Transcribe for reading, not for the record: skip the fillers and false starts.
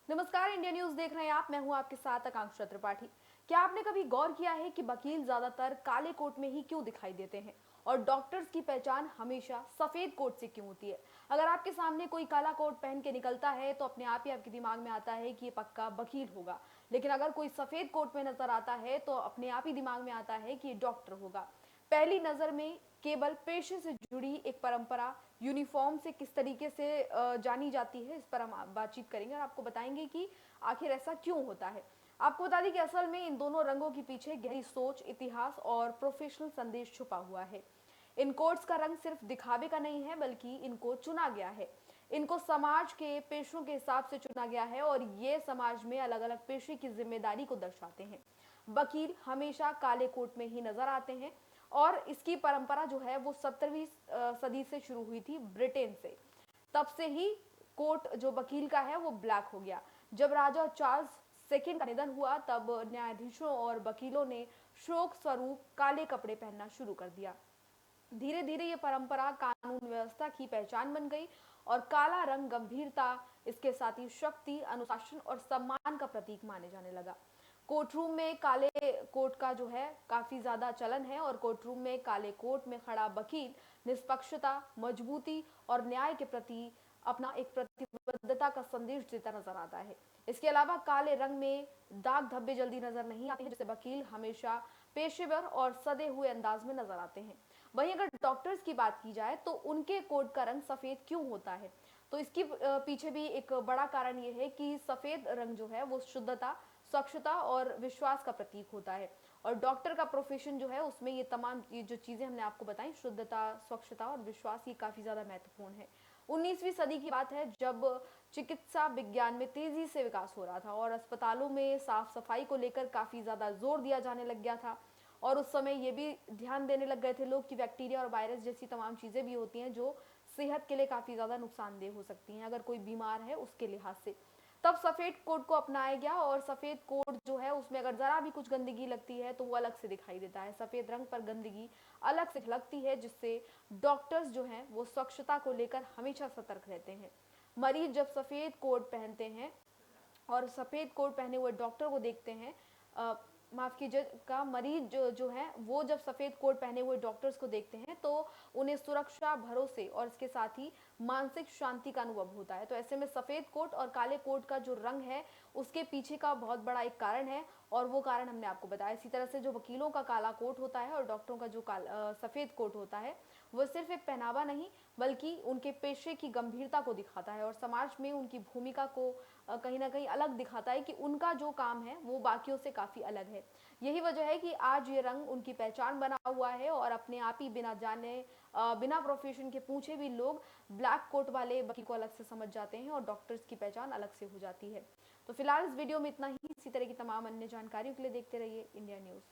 नमस्कार, India news देख रहे हैं आप। मैं हूं आपके साथ आकांक्षा त्रिपाठी। क्या आपने कभी गौर किया है कि वकील ज्यादातर काले कोट में ही क्यों दिखाई देते हैं और डॉक्टर्स की पहचान हमेशा सफेद कोट से क्यों होती है? अगर आपके सामने कोई काला कोट पहन के निकलता है तो अपने आप ही आपके दिमाग में आता है कि ये पक्का वकील होगा, लेकिन अगर कोई सफेद कोट में नजर आता है तो अपने आप ही दिमाग में आता है कि ये डॉक्टर होगा। पहली नजर में केवल पेशे से जुड़ी एक परंपरा यूनिफॉर्म से किस तरीके से जानी जाती है, इस पर हम बातचीत करेंगे और आपको बताएंगे कि आखिर ऐसा क्यों होता है। आपको बता दें कि असल में इन दोनों रंगों के पीछे गहरी सोच, इतिहास और प्रोफेशनल संदेश छुपा हुआ है। इन कोड्स का रंग सिर्फ दिखावे का नहीं है, बल्कि इनको चुना गया है। इनको समाज के पेशों के हिसाब से चुना गया है और ये समाज में अलग अलग पेशे की जिम्मेदारी को दर्शाते हैं। वकील हमेशा काले कोट में ही नजर आते हैं और इसकी परंपरा जो है वो 17वीं सदी से शुरू हुई थी ब्रिटेन से। तब से ही कोट जो वकील का है वो ब्लैक हो गया। जब राजा चार्ल्स सेकंड का निधन हुआ तब न्यायाधीशों और वकीलों ने शोक स्वरूप काले कपड़े पहनना शुरू कर दिया। धीरे धीरे ये परंपरा कानून व्यवस्था की पहचान बन गई और काला रंग गंभीरता, इसके साथ ही शक्ति, अनुशासन और सम्मान का प्रतीक माने जाने लगा। कोर्टरूम में काले कोट का जो है काफी ज्यादा चलन है और कोर्टरूम में काले कोट में खड़ा वकील निष्पक्षता, मजबूती और न्याय के प्रति अपना एक प्रतिबद्धता का संदेश देता नजर आता है। इसके अलावा काले रंग में दाग धब्बे जल्दी नजर नहीं आते हैं, जिससे वकील हमेशा पेशेवर और सदे हुए अंदाज में नजर आते हैं। वहीं अगर डॉक्टर्स की बात की जाए तो उनके कोट का रंग सफेद क्यों होता है, तो इसकी पीछे भी एक बड़ा कारण यह है कि सफेद रंग जो है वो शुद्धता, स्वच्छता और विश्वास का प्रतीक होता है। और डॉक्टर का प्रोफेशन जो है उसमें ये जो चीजें हमने आपको बताई, शुद्धता, स्वच्छता और विश्वास, ये काफी ज्यादा महत्वपूर्ण है। 19वीं सदी की बात है जब चिकित्सा विज्ञान में तेजी से विकास हो रहा था और अस्पतालों में साफ सफाई को लेकर काफी ज्यादा जोर दिया जाने लग गया था। और उस समय ये भी ध्यान देने लग गए थे लोग कि बैक्टीरिया और वायरस जैसी तमाम चीजें भी होती हैं जो सेहत के लिए काफी ज्यादा नुकसानदेह हो सकती हैं अगर कोई बीमार है उसके लिहाज से। तब सफेद कोट को अपनाया गया और सफेद कोट जो है उसमें अगर जरा भी कुछ गंदगी लगती है तो वो अलग से दिखाई देता है। सफेद रंग पर गंदगी अलग से लगती है, जिससे डॉक्टर्स जो हैं वो स्वच्छता को लेकर हमेशा सतर्क रहते हैं। मरीज जब सफेद कोट पहनते हैं और सफेद कोट पहने हुए डॉक्टर को देखते हैं, माफ कीजिएगा, मरीज जो है वो जब सफेद कोट पहने हुए डॉक्टर्स को देखते हैं तो उन्हें सुरक्षा, भरोसे और इसके साथ ही मानसिक शांति का अनुभव होता है। तो ऐसे में सफेद कोट और काले कोट का जो रंग है उसके पीछे का बहुत बड़ा एक कारण है और वो कारण हमने आपको बताया। इसी तरह से जो वकीलों का काला कोट होता है और डॉक्टरों का जो सफेद कोट होता है वो सिर्फ एक पहनावा नहीं, बल्कि उनके पेशे की गंभीरता को दिखाता है और समाज में उनकी भूमिका को कहीं ना कहीं अलग दिखाता है कि उनका जो काम है वो बाकियों से काफी अलग है। यही वजह है कि आज ये रंग उनकी पहचान बना हुआ है और अपने आप ही बिना जाने, बिना प्रोफेशन के पूछे भी लोग ब्लैक कोट वाले वकील को अलग से समझ जाते हैं और डॉक्टर्स की पहचान अलग से हो जाती है। तो फिलहाल इस वीडियो में इतना ही। इसी तरह की तमाम अन्य जानकारियों के लिए देखते रहिए इंडिया न्यूज।